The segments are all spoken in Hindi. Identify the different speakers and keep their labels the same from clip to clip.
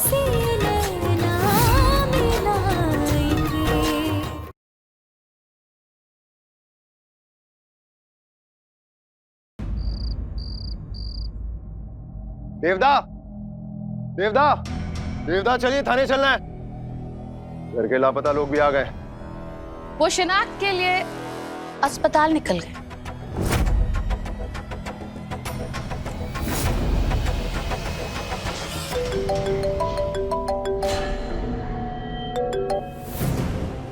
Speaker 1: से नैना मिलाए थे।
Speaker 2: देवदा, देवदा, देवदा, चलिए थाने चलना है। घर के लापता लोग भी आ गए।
Speaker 3: वो शिनाख्त के लिए अस्पताल निकल गए।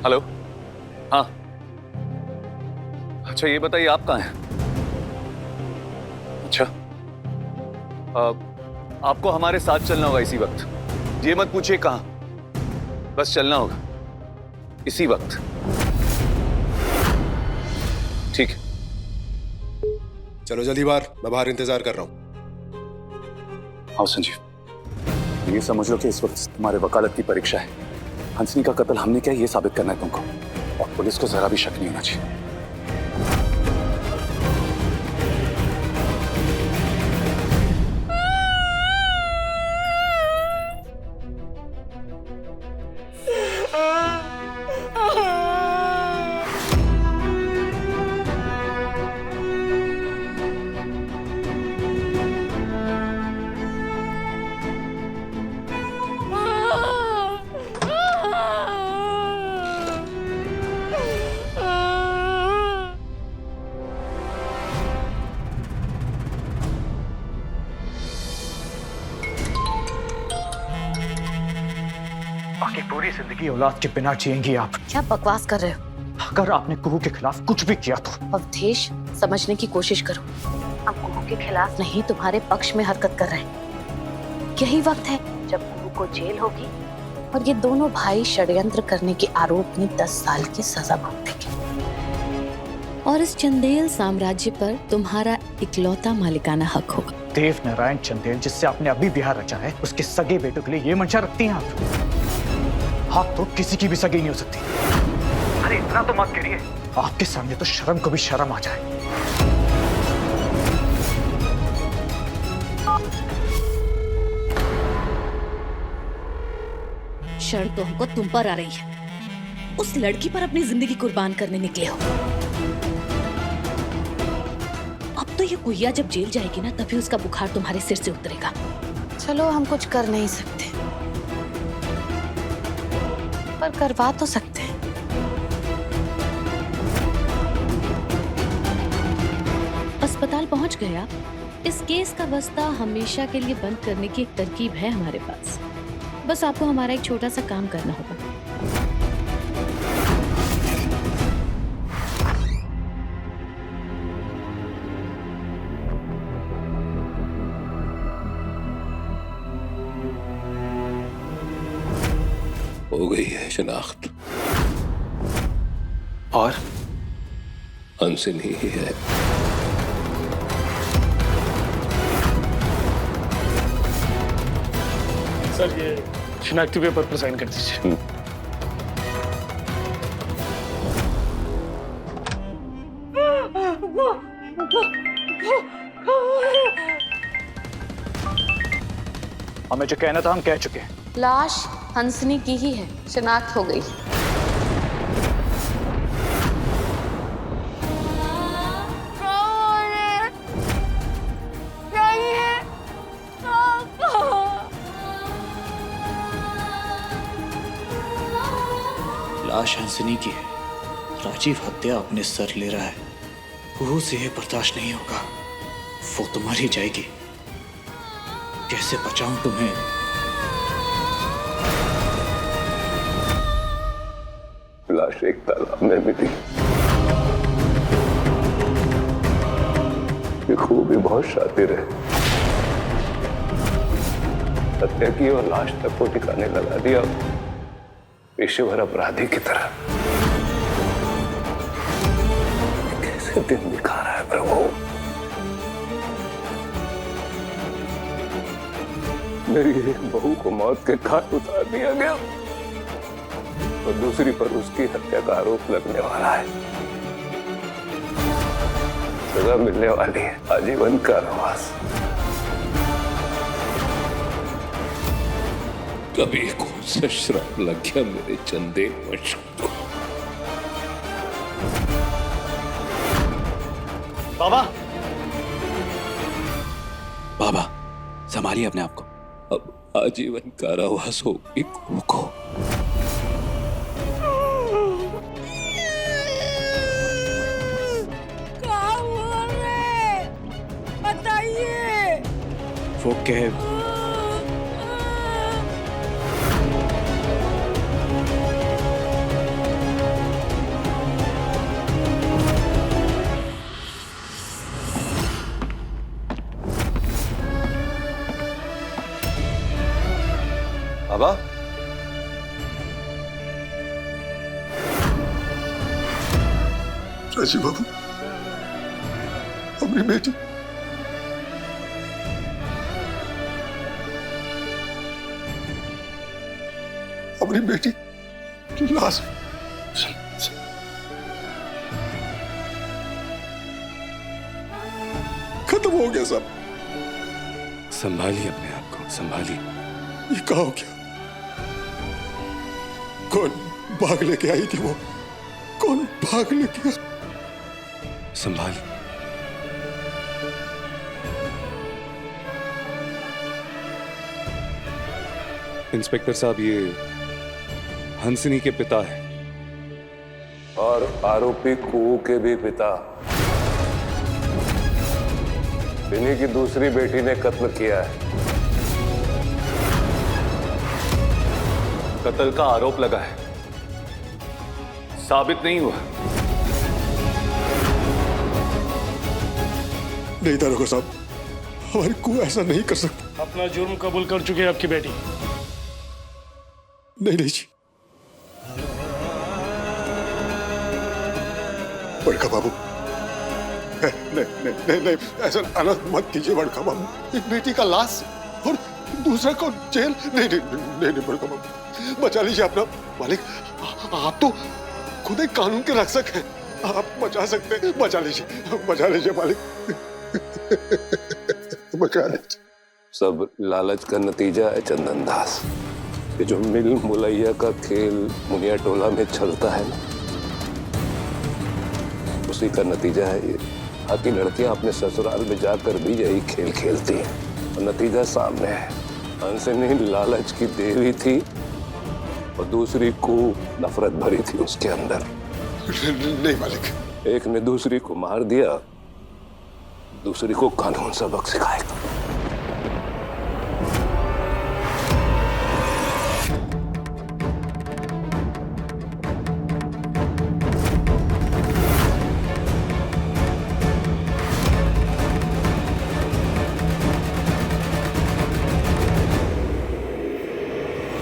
Speaker 4: हेलो। हाँ, अच्छा ये बताइए आप कहाँ हैं? अच्छा, आपको हमारे साथ चलना होगा इसी वक्त। ये मत पूछिए कहाँ, बस चलना होगा इसी वक्त। ठीक है।
Speaker 5: चलो जल्दी बाहर, मैं बाहर इंतजार कर रहा हूँ।
Speaker 4: आओ संजीव, ये समझ लो कि इस वक्त तुम्हारे वकालत की परीक्षा है। हंसनी का कत्ल हमने किया ये साबित करना है तुमको, और पुलिस को जरा भी शक नहीं होना चाहिए।
Speaker 6: बाकी पूरी जिंदगी औलाद के बिना जिएंगी आप।
Speaker 3: क्या बकवास कर रहे हो?
Speaker 6: अगर आपने कुहू के खिलाफ कुछ भी किया तो।
Speaker 3: अवधेश, समझने की कोशिश करो। हम कुहू के खिलाफ नहीं, तुम्हारे पक्ष में हरकत कर रहे हैं। यही वक्त है जब कुहू को जेल होगी और ये दोनों भाई षड्यंत्र करने के आरोप में 10 साल की सजा भुगतेंगे। और इस चंदेल साम्राज्य पर तुम्हारा इकलौता मालिकाना हक होगा।
Speaker 6: देव नारायण चंदेल, जिससे आपने अभी ब्याह रचा है, उसके सगे बेटों के लिए ये मंशा रखती हैं आप? हाथ तो किसी की भी सगी नहीं हो सकती। अरे इतना तो मत करिए, आपके सामने तो शर्म को भी शर्म आ जाए।
Speaker 7: शर्म तो हमको तुम पर आ रही है। उस लड़की पर अपनी जिंदगी कुर्बान करने निकले हो। अब तो ये कुहिया जब जेल जाएगी ना, तभी उसका बुखार तुम्हारे सिर से उतरेगा।
Speaker 3: चलो हम कुछ कर नहीं सकते, पर करवा तो सकते हैं।
Speaker 7: अस्पताल पहुंच गया। इस केस का बस्ता हमेशा के लिए बंद करने की एक तरकीब है हमारे पास। बस आपको हमारा एक छोटा सा काम करना होगा।
Speaker 5: हो गई है शिनाख्त,
Speaker 4: और
Speaker 5: हंसनी ही है।
Speaker 8: सर ये शिनाख्ती पेपर पर साइन कर दीजिए।
Speaker 6: हमें जो कहना था हम कह चुके हैं।
Speaker 3: लाश हंसनी की ही है, शिनाख्त हो गई।
Speaker 9: लाश हंसनी की है। राजीव हत्या अपने सर ले रहा है। कुहू से ये बर्दाश्त नहीं होगा। वो तो मर ही जाएगी। कैसे बचाऊं तुम्हें?
Speaker 5: लाश एक तालाब में मिली। ये खूब भी बहुत शातिर है। हत्या की और लाश तक को ठिकाने लगा दिया, पेशेवर अपराधी की तरह। कैसे दिन दिखा रहा है प्रभु। मेरी एक बहू को मौत के घाट उतार दिया गया और दूसरी पर उसकी हत्या का आरोप लगने वाला है। सजा मिलने वाली है, आजीवन कारावास।
Speaker 9: 4
Speaker 5: कभी कौन सा श्राप लग गया मेरे चंदे वंश को।
Speaker 6: बाबा,
Speaker 4: बाबा संभालिए अपने आप को।
Speaker 5: अब आजीवन कारावास होगी कुहू को।
Speaker 9: वो कह
Speaker 2: बाबा,
Speaker 10: राजीव बाबू, अपनी बेटी अपनी बेटी लाश खत्म हो गया सब।
Speaker 5: संभालिए अपने आप को, संभालिए।
Speaker 10: ये कहा हो गया? कौन भाग लेके आई थी वो? कौन भाग लेके आई?
Speaker 5: संभालिए। इंस्पेक्टर साहब, ये हंसनी के पिता है और आरोपी कुहू के भी पिता। इन्हीं की दूसरी बेटी ने कत्ल किया है।
Speaker 4: कत्ल का आरोप लगा है, साबित नहीं हुआ।
Speaker 10: नहीं दारोगा साहब, हमारी कुहू ऐसा नहीं कर सकता।
Speaker 8: अपना जुर्म कबूल कर चुकी है आपकी बेटी।
Speaker 10: नहीं नहीं जी, बड़का बाबू, नहीं नहीं नहीं नहीं, ऐसा अनर्थ मत कीजिए बड़का बाबू। एक बेटी का लाश और दूसरा को जेल। नहीं नहीं नहीं नहीं बड़का बाबू, बचा लीजिए अपना मालिक। आप तो खुद एक कानून के रक्षक हैं, आप बचा सकते हैं। बचा लीजिए मालिक, बचा लीजिए।
Speaker 5: सब लालच का नतीजा है चंदन दास। ये जो मिल मुलैया का खेल मुनिया टोला में चलता है ना, उसी का नतीजा है ये। बाकी लड़कियां अपने ससुराल में जाकर भी यही खेल खेलती हैं और नतीजा सामने है। हंसनी लालच की देवी थी और दूसरी को नफरत भरी थी उसके अंदर।
Speaker 10: नहीं मालिक,
Speaker 5: एक ने दूसरी को मार दिया, दूसरी को कानून सबक सिखाएगा।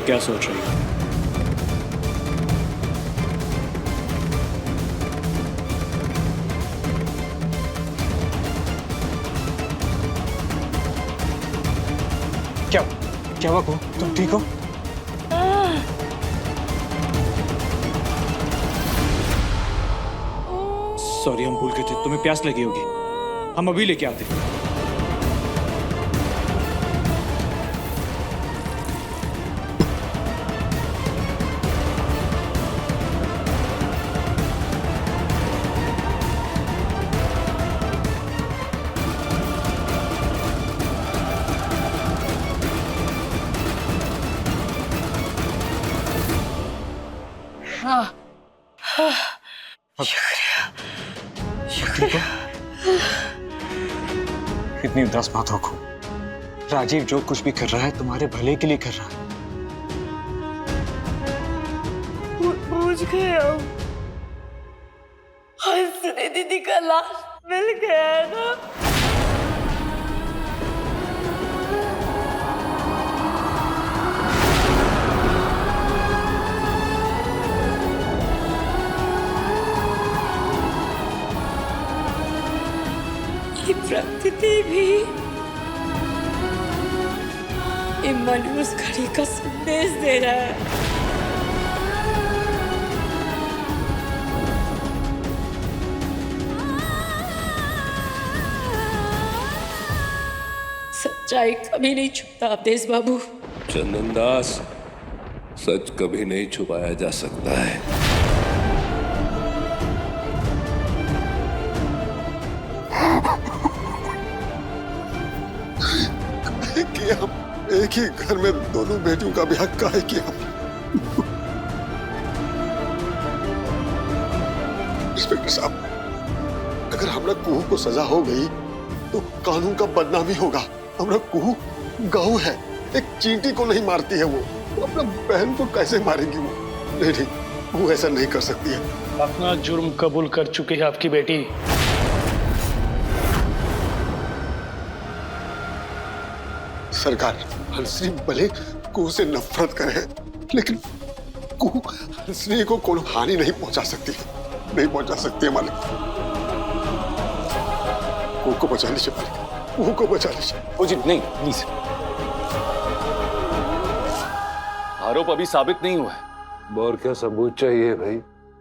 Speaker 9: क्या सोच रही हो?
Speaker 6: क्या हुआ को? तुम ठीक हो?
Speaker 9: सॉरी, हम भूल गए थे। तुम्हें प्यास लगी होगी, हम अभी लेके आते हैं।
Speaker 6: इतनी उदास मत हो खो। राजीव जो कुछ भी कर रहा है तुम्हारे भले के लिए कर रहा है।
Speaker 1: पूछ गए हम, हंसनी दीदी का लाश मिल गया है ना। ये प्रकृति भी मनुष्य घड़ी का संदेश दे रहा है। सच्चाई कभी नहीं छुपता अवधेश बाबू।
Speaker 5: चंदन दास, सच कभी नहीं छुपाया जा सकता है।
Speaker 10: कि हम एक ही घर में दोनों बेटियों का ब्याह काहे किया? इंस्पेक्टर साहब, अगर हमरा कुहू को सजा हो गई तो कानून का बदनामी होगा। हमरा कुहू गऊ है, एक चींटी को नहीं मारती है वो अपना बहन को कैसे मारेगी वो? नहीं, वो ऐसा नहीं कर सकती है।
Speaker 8: अपना जुर्म कबूल कर चुकी है आपकी बेटी।
Speaker 10: सरकार, हंसनी भले कुहू से नफरत करे, लेकिन कुहू हंसनी को कोई हानि नहीं पहुंचा सकती है, नहीं पहुंचा सकती है मालिक। कुहू को बचा लीजिए मालिक, कुहू को बचा लीजिए।
Speaker 4: ओ जी नहीं, प्लीज। आरोप अभी साबित नहीं हुआ है।
Speaker 5: और क्या सबूत चाहिए भाई?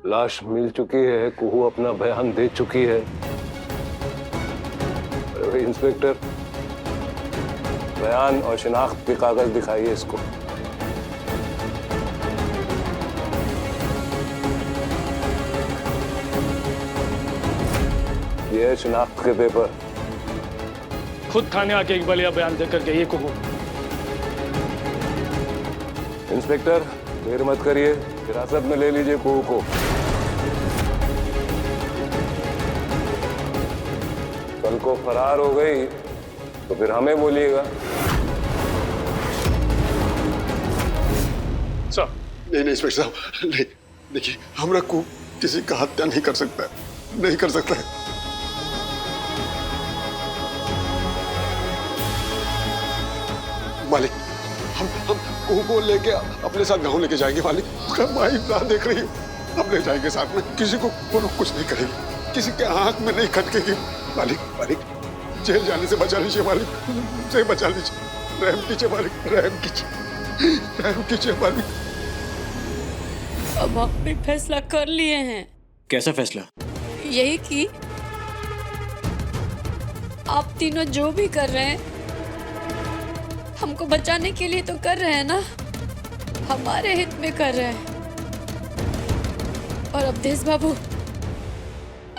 Speaker 5: लाश मिल चुकी है, कुहू अपना बयान दे चुकी है। अरे भाई इंस्पेक्टर, बयान और शिनाख्त के कागज दिखाइए इसको। ये है शिनाख्त के पेपर।
Speaker 8: खुद थाने आके एक बलिया बयान देकर गई कुहू।
Speaker 5: इंस्पेक्टर, देर मत करिए, हिरासत में ले लीजिए कुहू को। कल को फरार हो गई तो फिर हमें बोलिएगा।
Speaker 8: सर,
Speaker 10: नहीं इंस्पेक्टर साहब, नहीं, देखिए हमरा को किसी का हत्या नहीं कर सकता है, नहीं कर सकता है। मालिक, हम कुहू को लेके अपने साथ गांव लेके जाएंगे मालिक। उसका माई राह देख रही हूँ, हम ले जाएंगे साथ में। किसी को कुछ नहीं करेगी, किसी के आंख में नहीं खटकेगी। मालिक, मालिक, जेल जाने से बचा लीजिए मालिक, से बचा लीजिए। रहम कीजिए मालिक, रहम कीजिए, रहम कीजिए मालिक।
Speaker 1: अब आपने फैसला कर लिए हैं।
Speaker 9: कैसा फैसला?
Speaker 1: यही कि आप तीनों जो भी कर रहे हैं हमको बचाने के लिए तो कर रहे हैं ना, हमारे हित में कर रहे हैं। और अवधेश बाबू,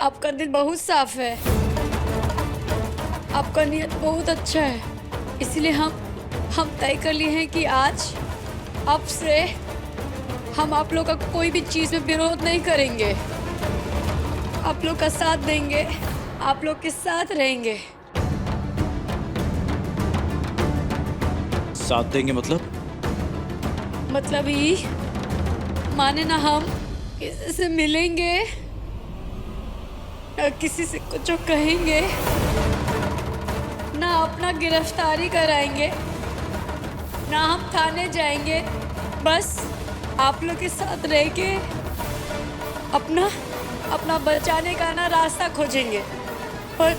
Speaker 1: आपका दिल बहुत साफ है, आपका नियत बहुत अच्छा है, इसलिए हम तय कर लिए हैं कि आज अब से हम आप लोग का कोई भी चीज में विरोध नहीं करेंगे, आप लोग का साथ देंगे, आप लोग के साथ रहेंगे।
Speaker 9: साथ देंगे मतलब?
Speaker 1: मतलब ही माने ना हम किसी से मिलेंगे ना किसी से कुछ कहेंगे, ना अपना गिरफ्तारी कराएंगे, ना हम थाने जाएंगे, बस आप लोग के साथ रह के अपना बचाने का ना रास्ता खोजेंगे। पर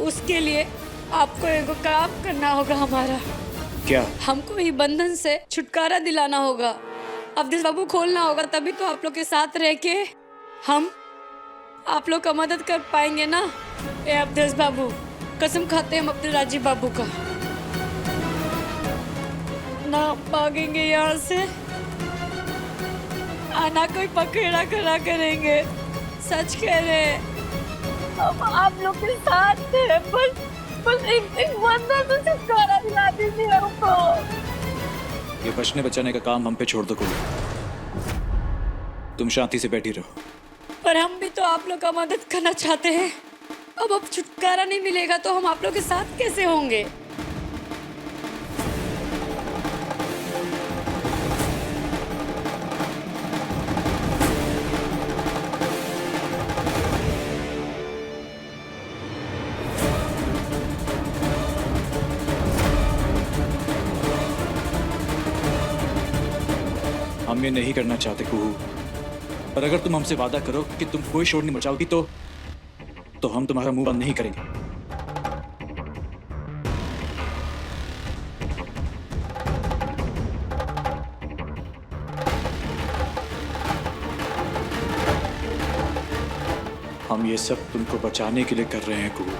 Speaker 1: उसके लिए आपको एक काम करना होगा हमारा।
Speaker 9: क्या?
Speaker 1: हमको ही बंधन से छुटकारा दिलाना होगा, अवधेश बाबू खोलना होगा, तभी तो आप लोग के साथ रह के हम आप लोग का मदद कर पाएंगे ना। ए अवधेश बाबू, कसम खाते हैं हम अपने राजीव बाबू का, ना भागेंगे यहाँ से, ना कोई पकड़ा करा करेंगे। सच कह रहे हैं, हम आप लोग के साथ हैं, बस एक बंदा तो छुटकारा दिला दीजिए हमको।
Speaker 9: ये बचने बचाने का काम हम पे छोड़ दो कोई, तुम शांति से बैठी रहो।
Speaker 1: पर हम भी तो आप लोग का मदद करना चाहते हैं। अब छुटकारा नहीं मिलेगा तो हम आप लोग के साथ कैसे होंगे?
Speaker 9: हम ये नहीं करना चाहते कुहू, पर अगर तुम हमसे वादा करो कि तुम कोई शोर नहीं मचाओगी तो हम तुम्हारा मुंह बंद नहीं करेंगे। हम ये सब तुमको बचाने के लिए कर रहे हैं कुहू।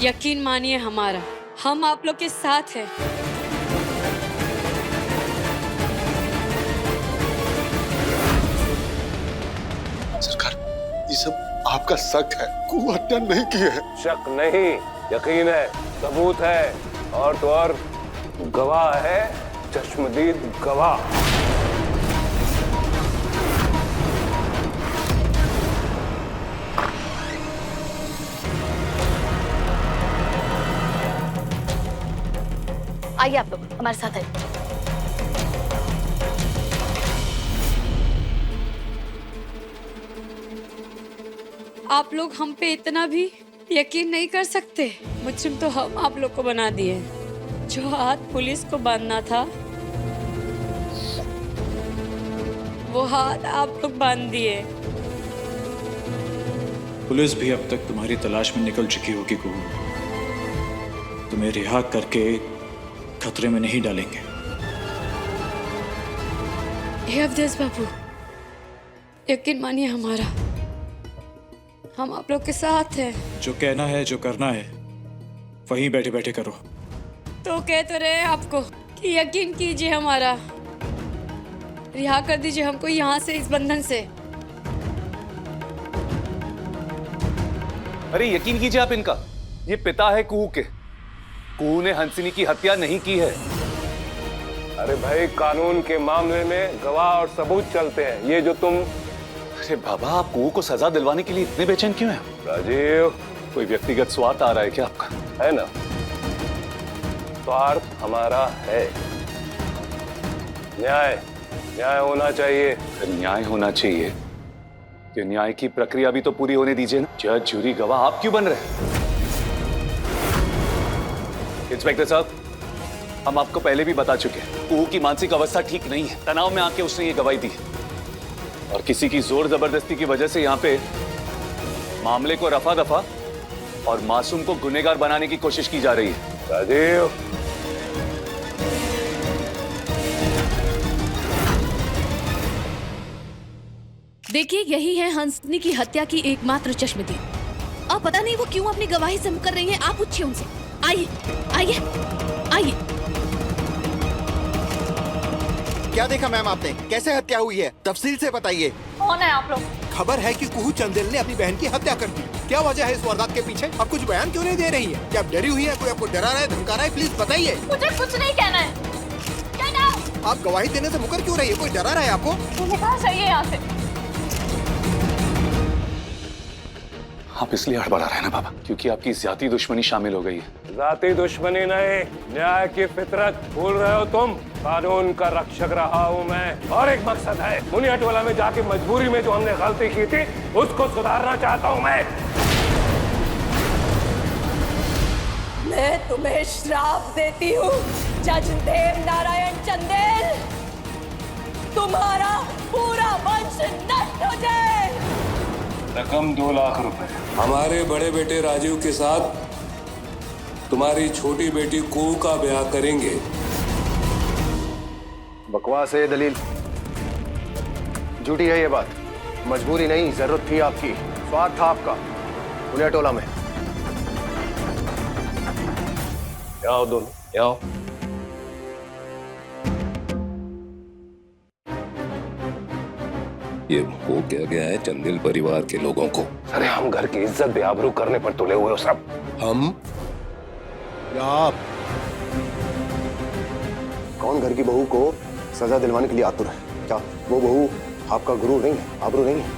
Speaker 1: यकीन मानिए हमारा, हम आप लोग के साथ हैं।
Speaker 10: सरकार, ये सब आपका शक है, कुहू हत्या नहीं की है।
Speaker 5: शक नहीं, यकीन है, सबूत है, और तो और गवाह है, चश्मदीद गवाह।
Speaker 3: आइए आप लोग हमारे साथ आइए।
Speaker 1: आप लोग हम पे इतना भी यकीन नहीं कर सकते। मुजरिम तो हम आप लोग को बना दिए। जो हाथ पुलिस को बांधना था वो हाथ आप लोग बांध दिए।
Speaker 9: पुलिस भी अब तक तुम्हारी तलाश में निकल चुकी होगी कुहू। तुम्हें रिहा करके खतरे में नहीं डालेंगे।
Speaker 1: हे अवधेश बाबू, यकीन मानिए हमारा, हम आप लोग के साथ हैं।
Speaker 9: जो कहना है, जो करना है, वहीं बैठे बैठे करो।
Speaker 1: तो कह तो रहे हैं आपको कि यकीन कीजिए हमारा, रिहा कर दीजिए हमको यहाँ से, इस बंधन से।
Speaker 4: अरे यकीन कीजिए आप इनका, ये पिता है कुहू के। कुहू ने हंसिनी की हत्या नहीं की है।
Speaker 5: अरे भाई, कानून के मामले में गवाह और सबूत चलते हैं। ये जो तुम...
Speaker 4: अरे बाबा, आप कुहू को सजा दिलवाने के लिए इतने बेचैन क्यों हैं?
Speaker 5: राजीव,
Speaker 4: कोई व्यक्तिगत स्वार्थ आ रहा है क्या आपका?
Speaker 5: है ना, स्वार्थ हमारा है। न्याय, न्याय होना चाहिए।
Speaker 4: अगर न्याय होना चाहिए तो न्याय की प्रक्रिया भी तो पूरी होने दीजिए ना। जज, जूरी, गवाह आप क्यों बन रहे हैं? इंस्पेक्टर साहब, हम आपको पहले भी बता चुके हैं, कुहू की मानसिक अवस्था ठीक नहीं है। तनाव में आके उसने ये गवाही दी और किसी की जोर जबरदस्ती की वजह से यहाँ पे मामले को रफा दफा और मासूम को गुनहगार बनाने की कोशिश की जा रही है।
Speaker 5: राजीव,
Speaker 7: देखिए, यही है हंसनी की हत्या की एकमात्र चश्मदीद। अब पता नहीं वो क्यों अपनी गवाही से मुकर रही हैं। आप पूछिए उनसे। आइए आइए आइए।
Speaker 11: क्या देखा मैम आपने? कैसे हत्या हुई है? तफसील से बताइए।
Speaker 3: कौन है आप लोग?
Speaker 11: खबर है कि कुहू चंदेल ने अपनी बहन की हत्या कर दी। क्या वजह है इस वारदात के पीछे? आप कुछ बयान क्यों नहीं दे रही है? क्या आप डरी हुई है? कोई आपको डरा रहा है, धमका रहा है? प्लीज बताइए।
Speaker 3: मुझे कुछ नहीं कहना है।
Speaker 11: आप गवाही देने से मुकर क्यों रही है? कोई डरा रहा है आपको?
Speaker 3: मुझे कहाँ चाहिए यहाँ से?
Speaker 4: आप इसलिए हड़बड़ा रहे हैं ना बाबा, क्योंकि आपकी ज्यादा दुश्मनी शामिल हो गई है।
Speaker 5: जाती दुश्मनी नहीं, न्याय की फितरत भूल रहे हो तुम। कानून का रक्षक रहा हूं मैं, और एक मकसद है, मुनियाटोला में जाके मजबूरी में जो हमने गलती की थी उसको सुधारना चाहता हूं मैं।
Speaker 1: मैं तुम्हें श्राप देती हूँ जज देव नारायण चंदेल, तुम्हारा पूरा वंश नष्ट हो जाए।
Speaker 5: रकम 2 लाख रुपए।
Speaker 12: हमारे बड़े बेटे राजीव के साथ तुम्हारी छोटी बेटी कुहू का ब्याह करेंगे।
Speaker 2: बकवास है ये दलील, झूठी है ये बात। मजबूरी नहीं, जरूरत थी आपकी, स्वार्थ था आपका मुनियाटोला में।
Speaker 5: आओ दोनों, आओ। ये हो क्या गया है चंदेल परिवार के लोगों को? अरे हम घर की इज्जत बेआबरू करने पर तुले हुए हो सब। हम
Speaker 2: या आप? कौन घर की बहू को सजा दिलवाने के लिए आतुर है? क्या वो बहू आपका गुरु नहीं है, आबरू नहीं है?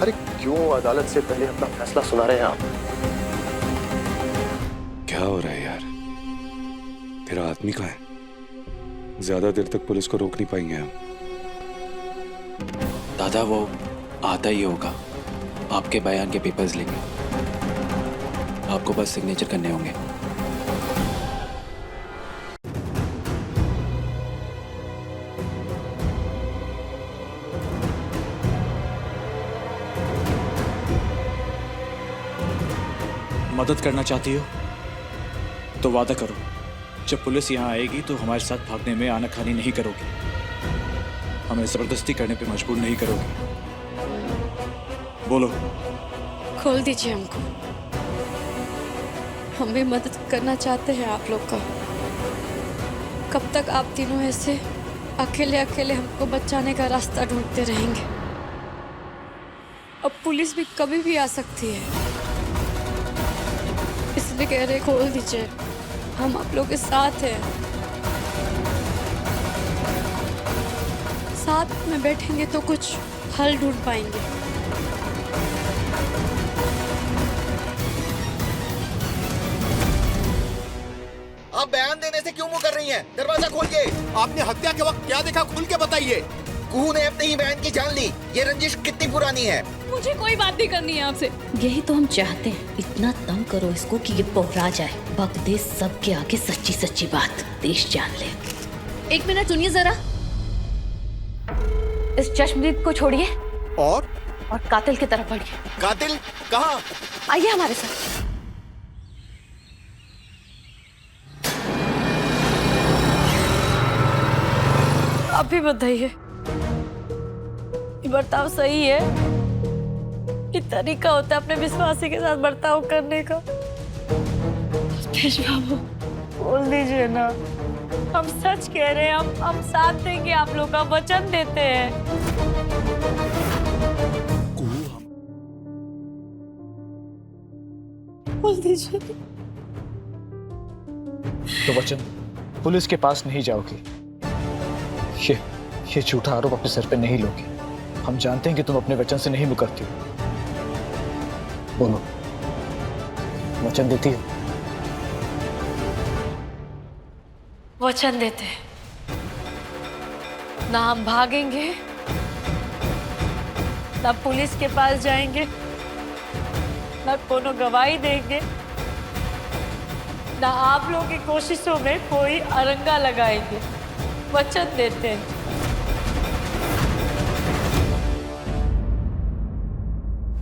Speaker 2: अरे क्यों अदालत से पहले अपना फैसला सुना रहे हैं आप?
Speaker 12: क्या हो रहा है यार? तेरा आदमी कहाँ है? ज्यादा देर तक पुलिस को रोक नहीं पाएंगे हम।
Speaker 9: दादा, वो आता ही होगा। आपके बयान के पेपर्स लेंगे, आपको बस सिग्नेचर करने होंगे। मदद करना चाहती हो तो वादा करो, जब पुलिस यहाँ आएगी तो हमारे साथ भागने में आनाकानी नहीं करोगी, हमें जबरदस्ती करने पे मजबूर नहीं करोगी। बोलो।
Speaker 1: खोल दीजिए हमको। हम भी मदद करना चाहते हैं आप लोग का। कब तक आप तीनों ऐसे अकेले अकेले हमको बचाने का रास्ता ढूंढते रहेंगे? अब पुलिस भी कभी भी आ सकती है, इसलिए कह रहे खोल दीजिए, हम आप लोग के साथ हैं। साथ में बैठेंगे तो कुछ हल ढूंढ पाएंगे।
Speaker 11: आप बयान देने से क्यों मुंह कर रही हैं? दरवाजा खोलिए। आपने हत्या के वक्त क्या देखा, खुल के बताइए। कुहू ने अपने ही बहन की जान ली। ये रंजिश कितनी पुरानी है?
Speaker 1: मुझे कोई बात नहीं करनी है आपसे।
Speaker 7: यही तो हम चाहते हैं, इतना तंग करो इसको कि ये पोहरा जाए, बक दे सबके आगे सच्ची सच्ची बात, देश जान ले। एक मिनट सुनिए जरा।
Speaker 3: इस चश्मदीद को छोड़िए
Speaker 11: और
Speaker 3: कातिल की तरफ बढ़िए।
Speaker 11: कातिल कहाँ?
Speaker 3: आइए हमारे साथ।
Speaker 1: आप भी बताइए, ये बर्ताव सही है? ये तरीका होता है अपने विश्वासी के साथ बर्ताव करने का? तेज बाबू बोल दीजिए ना, हम सच कह रहे हैं, हम साथ देंगे, आप लोग का वचन देते हैं। बोल दीजिए।
Speaker 6: तो वचन पुलिस के पास नहीं जाओगी, ये झूठा आरोप अपने सर पे नहीं लोगे। हम जानते हैं कि तुम अपने वचन से नहीं मुकरती हो। बोलो, वचन देती हो?
Speaker 1: वचन देते हैं, ना हम भागेंगे, ना पुलिस के पास जाएंगे, ना कोनो गवाही देंगे, ना आप लोगों की कोशिशों में कोई अरंगा लगाएंगे। वचन देते हैं।